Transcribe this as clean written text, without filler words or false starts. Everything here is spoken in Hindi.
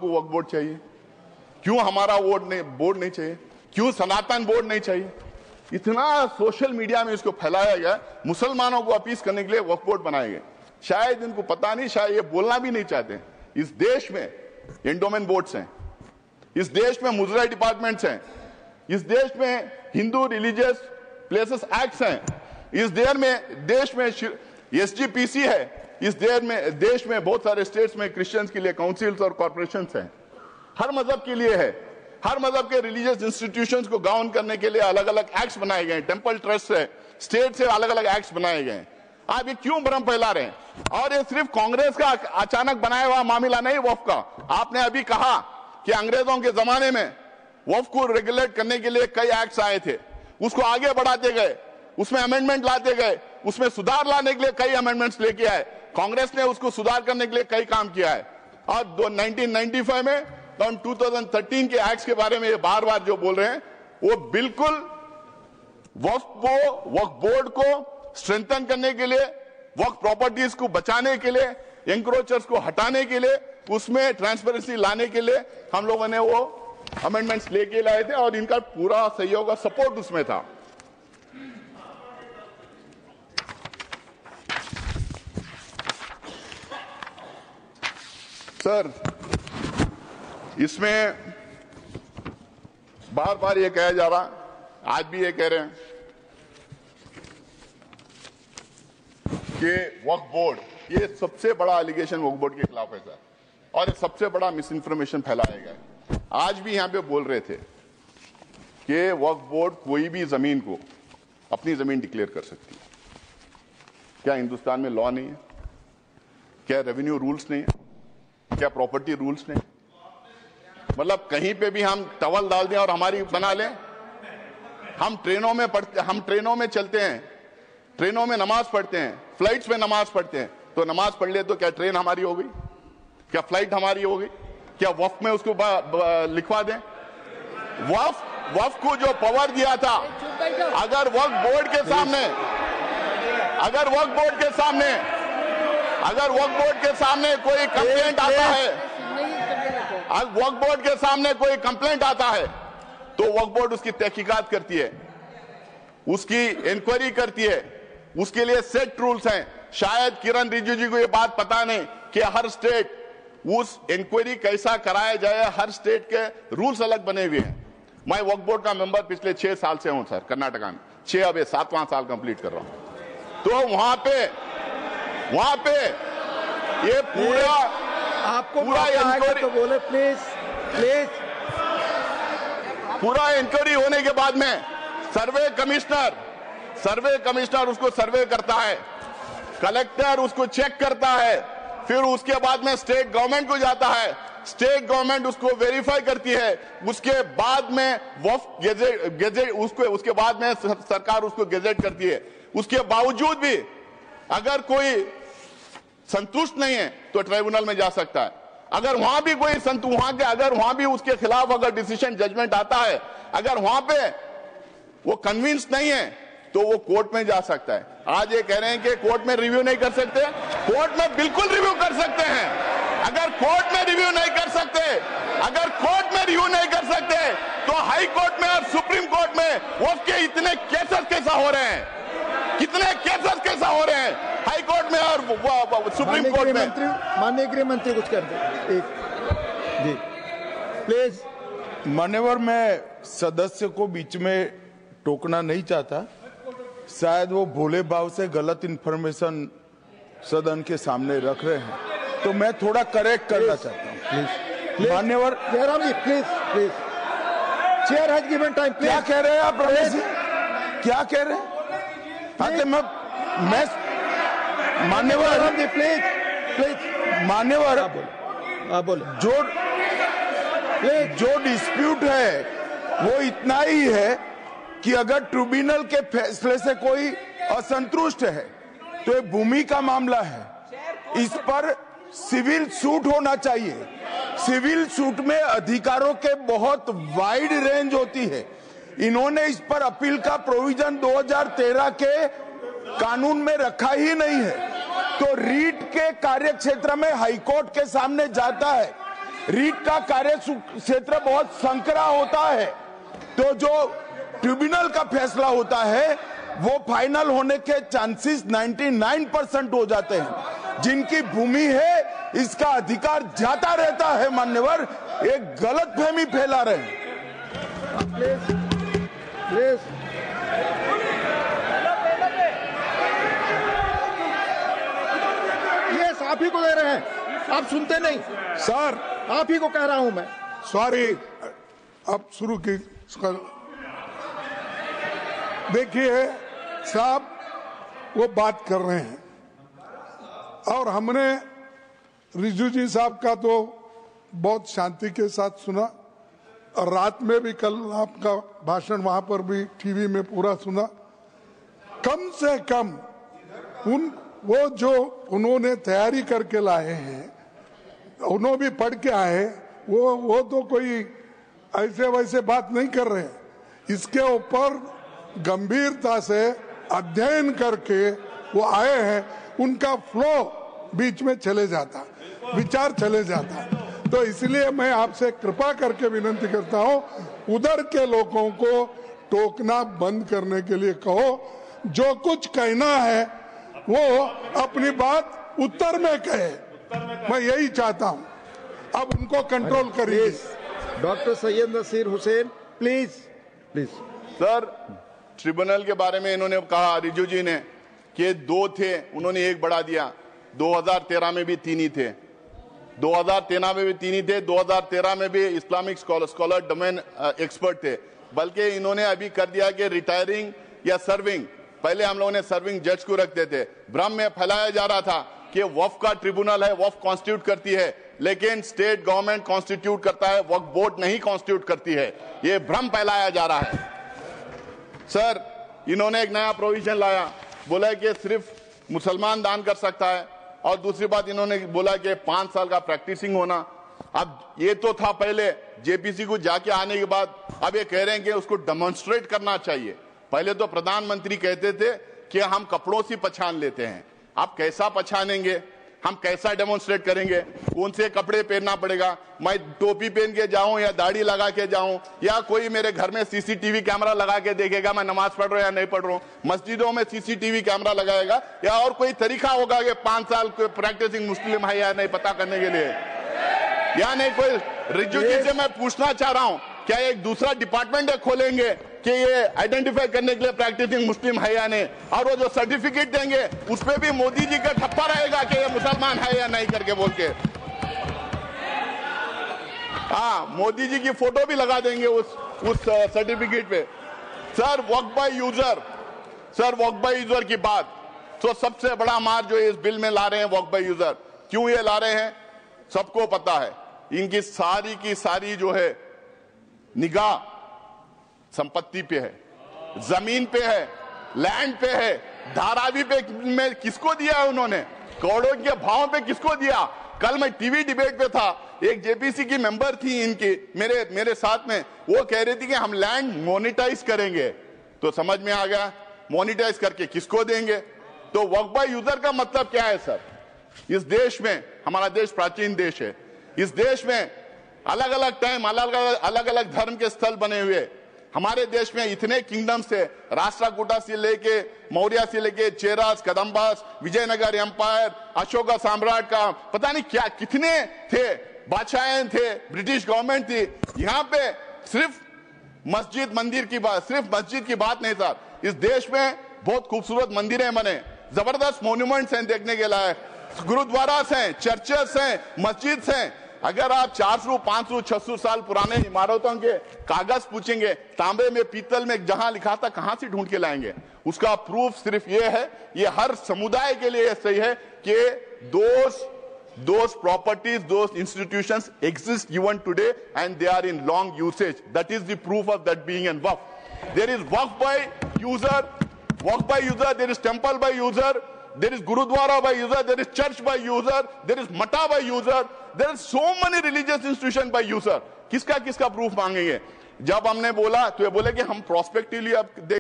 आपको वक्फ बोर्ड चाहिए? क्यों हमारा बोर्ड नहीं चाहिए? क्यों सनातन बोर्ड नहीं चाहिए? इतना सोशल मीडिया में इसको फैलाया गया, मुसलमानों को अपीस करने के लिए वक्फ बोर्ड बनाए गए। शायद इनको पता नहीं, शायद ये बोलना भी नहीं चाहते। इस देश में एंडोमेंट बोर्ड्स हैं, इस देश में मुजरा डिपार्टमेंट्स हैं, इस देश में हिंदू रिलीजियस प्लेसेस एक्ट्स हैं, इस देश में एसजीपीसी है, इस देश में बहुत सारे स्टेट्स में क्रिश्चियंस के लिए काउंसिल्स और कॉर्पोरेशंस हैं। हर मजहब के लिए है, हर मजहब के रिलीजियस इंस्टीट्यूशंस को गाउन करने के लिए अलग अलग एक्ट्स बनाए गए, टेंपल ट्रस्ट से, स्टेट से अलग अलग एक्ट्स बनाए गए। आप ये क्यों भ्रम फैला रहे हैं? और ये सिर्फ कांग्रेस का अचानक बनाया हुआ मामला नहीं वक्फ का। आपने अभी कहा कि अंग्रेजों के जमाने में वक्फ को रेगुलेट करने के लिए कई एक्ट्स आए थे, उसको आगे बढ़ाते गए, उसमें अमेंडमेंट लाते गए, उसमें सुधार लाने के लिए कई अमेंडमेंट्स लेके आए। कांग्रेस ने उसको सुधार करने के लिए कई काम किया है। और 1995 में 2013 के एक्ट्स के बारे में ये बार बार जो बोल रहे हैं, वो बिल्कुल वक्फ बोर्ड को स्ट्रेंथन करने के लिए, वक्फ प्रॉपर्टीज को बचाने के लिए, एंक्रोचर्स को हटाने के लिए, उसमें ट्रांसपेरेंसी लाने के लिए हम लोगों ने वो अमेंडमेंट्स लेके लाए थे और इनका पूरा सहयोग और सपोर्ट उसमें था। सर, इसमें बार बार ये कहा जा रहा, आज भी ये कह रहे हैं कि वक्फ बोर्ड, ये सबसे बड़ा एलिगेशन वक्फ बोर्ड के खिलाफ है सर, और ये सबसे बड़ा मिस इन्फॉर्मेशन फैलाया गया है। आज भी यहां पे बोल रहे थे कि वक्फ बोर्ड कोई भी जमीन को अपनी जमीन डिक्लेयर कर सकती है। क्या हिंदुस्तान में लॉ नहीं है? क्या रेवेन्यू रूल्स नहीं है? क्या प्रॉपर्टी रूल्स नहीं? मतलब कहीं पे भी हम टवल डाल दें और हमारी बना लें? हम ट्रेनों में चलते हैं, ट्रेनों में नमाज पढ़ते हैं, फ्लाइट्स में नमाज पढ़ते हैं, तो नमाज पढ़ ले तो क्या ट्रेन हमारी हो गई? क्या फ्लाइट हमारी हो गई? क्या वक्फ में उसको लिखवा दें? वक्फ को जो पावर दिया था, अगर वक्फ बोर्ड के सामने कोई कंप्लेंट आता है, वक्फ बोर्ड के सामने कोई कंप्लेंट आता है, तो वक्फ बोर्ड उसकी तहकीकात करती है, उसकी इंक्वायरी करती है, उसके लिए सेट रूल्स हैं। शायद किरण रिजिजू को ये बात पता नहीं कि हर स्टेट उस इंक्वायरी कैसा कराया जाए, हर स्टेट के रूल्स अलग बने हुए हैं। मैं वक्फ बोर्ड का मेंबर पिछले 6 साल से हूं सर, कर्नाटका में 6, अब 7वां साल कंप्लीट कर रहा हूं। तो वहां पे ये पूरा इंक्वायरी तो बोले प्लीज। पूरा इंक्वायरी होने के बाद में सर्वे कमिश्नर उसको सर्वे करता है, कलेक्टर उसको चेक करता है, फिर उसके बाद में स्टेट गवर्नमेंट को जाता है, स्टेट गवर्नमेंट उसको वेरीफाई करती है, उसके बाद में वक्फ गेजेट उसके बाद में सरकार उसको गेजेट करती है। उसके बावजूद भी अगर कोई संतुष्ट नहीं है तो ट्राइब्यूनल में जा सकता है। अगर वहां भी कोई अगर वहां भी उसके खिलाफ अगर डिसीजन जजमेंट आता है, अगर वहां पे वो कन्विंस नहीं है तो वो कोर्ट में जा सकता है। आज ये कह रहे हैं कि कोर्ट में रिव्यू नहीं कर सकते, कोर्ट में बिल्कुल रिव्यू कर सकते हैं। अगर कोर्ट में रिव्यू नहीं कर सकते तो हाई कोर्ट में और सुप्रीम कोर्ट में वक्फ के इतने केसेस कैसा हो रहे हैं, हाई कोर्ट में और सुप्रीम कोर्ट में। माननीय गृह मंत्री कुछ कर दे जी प्लीज। मान्यवर, मैं सदस्य को बीच में टोकना नहीं चाहता, शायद वो भोले भाव से गलत इंफॉर्मेशन सदन के सामने रख रहे हैं, तो मैं थोड़ा करेक्ट करना चाहता हूँ। मान्यवर Jairam ji please, chair has given time. क्या कह रहे हैं आप रमेश जी? क्या कह रहे हैं? मैं मान्यवर जी प्लीज मान्यवर, आप बोले। जो डिस्प्यूट है वो इतना ही है कि अगर ट्रिब्यूनल के फैसले से कोई असंतुष्ट है तो ये भूमि का मामला है, इस पर सिविल सूट होना चाहिए। सिविल सूट में अधिकारों के बहुत वाइड रेंज होती है। इन्होंने इस पर अपील का प्रोविजन 2013 के कानून में रखा ही नहीं है, तो रीट के कार्यक्षेत्र में हाईकोर्ट के सामने जाता है। रीट का कार्य क्षेत्र बहुत संकरा होता है, तो जो ट्रिब्यूनल का फैसला होता है वो फाइनल होने के चांसेस 99% हो जाते हैं। जिनकी भूमि है इसका अधिकार जाता रहता है। मान्यवर, एक गलतफहमी फैला रहे हैं। प्लीज ये आप ही को दे रहे हैं, आप सुनते नहीं सर, आप ही को कह रहा हूं मैं। सॉरी, अब शुरू की। देखिए साहब, वो बात कर रहे हैं और हमने रिजू जी साहब का तो बहुत शांति के साथ सुना और रात में भी कल आपका भाषण वहां पर भी टीवी में पूरा सुना। कम से कम वो जो उन्होंने तैयारी करके लाए हैं, उन्होंने भी पढ़ के आए, वो तो कोई ऐसे वैसे बात नहीं कर रहे हैं। इसके ऊपर गंभीरता से अध्ययन करके वो आए हैं। उनका फ्लो बीच में चले जाता, विचार चले जाता। तो इसलिए मैं आपसे कृपा करके विनती करता हूं, उधर के लोगों को टोकना बंद करने के लिए कहो। जो कुछ कहना है वो अपनी बात उत्तर में कहे, मैं यही चाहता हूं। अब उनको कंट्रोल करिए। Doctor Syed Naseer Hussain, please please. Sir, tribunal के बारे में इन्होंने कहा, रिजू जी ने, कि 2 थे, उन्होंने 1 बढ़ा दिया। 2013 में भी 3 ही थे, 2013 में भी 3 ही थे, 2013 में भी इस्लामिक स्कॉलर डोमेन एक्सपर्ट थे। बल्कि इन्होंने अभी कर दिया कि रिटायरिंग या सर्विंग, पहले हम लोगों ने सर्विंग जज को रखते थे। भ्रम में फैलाया जा रहा था कि वक्फ का ट्रिब्यूनल है, वक्फ कॉन्स्टिट्यूट करती है, लेकिन स्टेट गवर्नमेंट कॉन्स्टिट्यूट करता है, वक्फ बोर्ड नहीं कॉन्स्टिट्यूट करती है। ये भ्रम फैलाया जा रहा है। सर, इन्होंने एक नया प्रोविजन लाया, बोला कि सिर्फ मुसलमान दान कर सकता है, और दूसरी बात इन्होंने बोला कि 5 साल का प्रैक्टिसिंग होना। अब ये तो था पहले, जेपीसी को जाके आने के बाद अब ये कह रहे हैं कि उसको डेमोन्स्ट्रेट करना चाहिए। पहले तो प्रधानमंत्री कहते थे कि हम कपड़ों से पहचान लेते हैं, आप कैसा पहचानेंगे, हम कैसा डेमोन्स्ट्रेट करेंगे, कौन से कपड़े पहनना पड़ेगा, मैं टोपी पहन के जाऊं या दाढ़ी लगा के जाऊं, या कोई मेरे घर में सीसीटीवी कैमरा लगा के देखेगा मैं नमाज पढ़ रहा हूं या नहीं पढ़ रहा हूं, मस्जिदों में सीसीटीवी कैमरा लगाएगा, या और कोई तरीका होगा कि 5 साल प्रैक्टिसिंग मुस्लिम है या नहीं पता करने के लिए, या नहीं कोई। रिजू जी से मैं पूछना चाह रहा हूं, क्या एक दूसरा डिपार्टमेंट खोलेंगे कि ये आइडेंटिफाई करने के लिए प्रैक्टिसिंग मुस्लिम है या नहीं, और वो जो सर्टिफिकेट देंगे उस पे भी मोदी जी का ठप्पा रहेगा कि ये मुसलमान है या नहीं करके बोल के। हाँ, मोदी जी की फोटो भी लगा देंगे उस सर्टिफिकेट पे। Sir, Waqf by user, sir Waqf by user की बात, तो सबसे बड़ा मार जो इस बिल में ला रहे हैं वक्फ बाय यूजर, क्यों ये ला रहे हैं सबको पता है। इनकी सारी की सारी जो है निगाह संपत्ति पे है, जमीन पे है, लैंड पे है, धारावी पे में किसको दिया है उन्होंने, करोड़ों के भाव पे किसको दिया। कल मैं टीवी डिबेट पे था, एक जेपीसी की मेंबर थी इनकी मेरे साथ में, वो कह रही थी कि हम लैंड मोनेटाइज करेंगे। तो समझ में आ गया, मोनेटाइज करके किसको देंगे। तो वक्फ बाय यूजर का मतलब क्या है सर। इस देश में, हमारा देश प्राचीन देश है, इस देश में अलग अलग टाइम अलग अलग धर्म के स्थल बने हुए। हमारे देश में इतने किंगडम्स थे, राष्ट्रकूटा से लेके मौर्य से लेके चेरास, कदम्बास, विजयनगर एम्पायर, अशोका सम्राट का पता नहीं क्या कितने थे, बादशाहें थे, ब्रिटिश गवर्नमेंट थी। यहाँ पे सिर्फ मस्जिद मंदिर की बात, सिर्फ मस्जिद की बात नहीं सर, इस देश में बहुत खूबसूरत मंदिरें बने, जबरदस्त मोन्यूमेंट्स हैं देखने के लायक, गुरुद्वारास हैं, चर्चेस हैं, मस्जिद हैं। अगर आप 400, 500, 600 साल पुराने इमारतों के कागज पूछेंगे, तांबे में, पीतल में जहां लिखा था, कहां से ढूंढ के लाएंगे। उसका प्रूफ सिर्फ ये है, ये हर समुदाय के लिए सही है कि those properties, those institutions exist even today and they are in long usage. That is the proof of that being in waqf. There is waqf by user, there is temple by user, there is Gurudwara by user, there is church by user, there is Mata by user, there is so many religious institutions by user. किसका किसका प्रूफ मांगेंगे। जब हमने बोला तो ये बोले कि हम प्रोस्पेक्टिवली अब